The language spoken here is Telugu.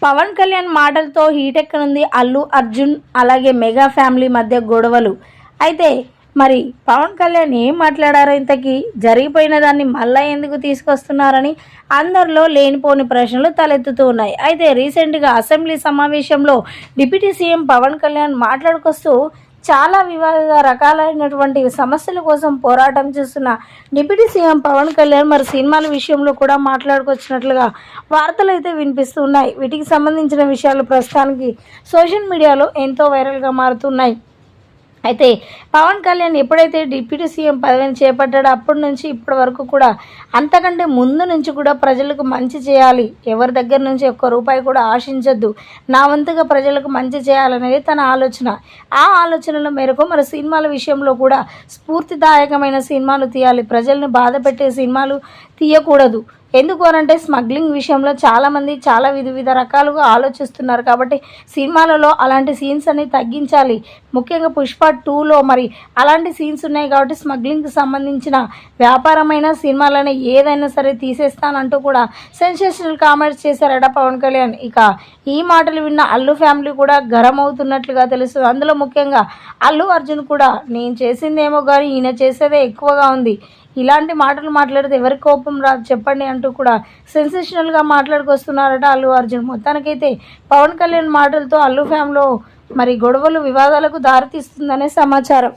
పవన్ కళ్యాణ్ మాటలతో హీటెక్కనుంది అల్లు అర్జున్ అలాగే మెగా ఫ్యామిలీ మధ్య గొడవలు. అయితే మరి పవన్ కళ్యాణ్ ఏం మాట్లాడారో, ఇంతకీ జరిగిపోయిన దాన్ని మళ్ళీ ఎందుకు తీసుకొస్తున్నారని అందరిలో లేనిపోని ప్రశ్నలు తలెత్తుతూ ఉన్నాయి. అయితే రీసెంట్గా అసెంబ్లీ సమావేశంలో డిప్యూటీ సీఎం పవన్ కళ్యాణ్ మాట్లాడుకొస్తూ చాలా వివిధ రకాలైనటువంటి సమస్యల కోసం పోరాటం చేస్తున్న డిప్యూటీ సీఎం పవన్ కళ్యాణ్ మరి సినిమాల విషయంలో కూడా మాట్లాడుకొచ్చినట్లుగా వార్తలు అయితే వినిపిస్తున్నాయి. వీటికి సంబంధించిన విషయాలు ప్రస్తుతానికి సోషల్ మీడియాలో ఎంతో వైరల్గా మారుతున్నాయి. అయితే పవన్ కళ్యాణ్ ఎప్పుడైతే డిప్యూటీ సీఎం పదవిని చేపట్టాడో అప్పటి నుంచి ఇప్పటి వరకు కూడా, అంతకంటే ముందు నుంచి కూడా ప్రజలకు మంచి చేయాలి, ఎవరి దగ్గర నుంచి ఒక్క రూపాయి కూడా ఆశించద్దు, నా వంతుగా ప్రజలకు మంచి చేయాలనేది తన ఆలోచన. ఆ ఆలోచనల మేరకు మరి సినిమాల విషయంలో కూడా స్ఫూర్తిదాయకమైన సినిమాలు తీయాలి, ప్రజల్ని బాధ పెట్టే సినిమాలు తీయకూడదు. ఎందుకు అనంటే స్మగ్లింగ్ విషయంలో చాలామంది చాలా వివిధ రకాలుగా ఆలోచిస్తున్నారు కాబట్టి సినిమాలలో అలాంటి సీన్స్ అన్ని తగ్గించాలి. ముఖ్యంగా పుష్ప 2లో మరి అలాంటి సీన్స్ ఉన్నాయి కాబట్టి స్మగ్లింగ్కి సంబంధించిన వ్యాపారమైన సినిమాలని ఏదైనా సరే తీసేస్తానంటూ కూడా సెన్సేషనల్ కామెంట్స్ చేశారట పవన్ కళ్యాణ్. ఇక ఈ మాటలు విన్న అల్లు ఫ్యామిలీ కూడా గరం అవుతున్నట్లుగా తెలుస్తుంది. అందులో ముఖ్యంగా అల్లు అర్జున్ కూడా, నేను చేసిందేమో కానీ ఈయన చేసేదే ఎక్కువగా ఉంది, ఇలాంటి మాటలు మాట్లాడితే ఎవరి కోపం రాదు చెప్పండి అంటూ కూడా సెన్సేషనల్గా మాట్లాడుకొస్తున్నారట అల్లు అర్జున్. మొత్తానికైతే పవన్ కళ్యాణ్ మాటలతో అల్లు ఫ్యామిలీలో మరి గొడవలు వివాదాలకు దారితీస్తుందనే సమాచారం.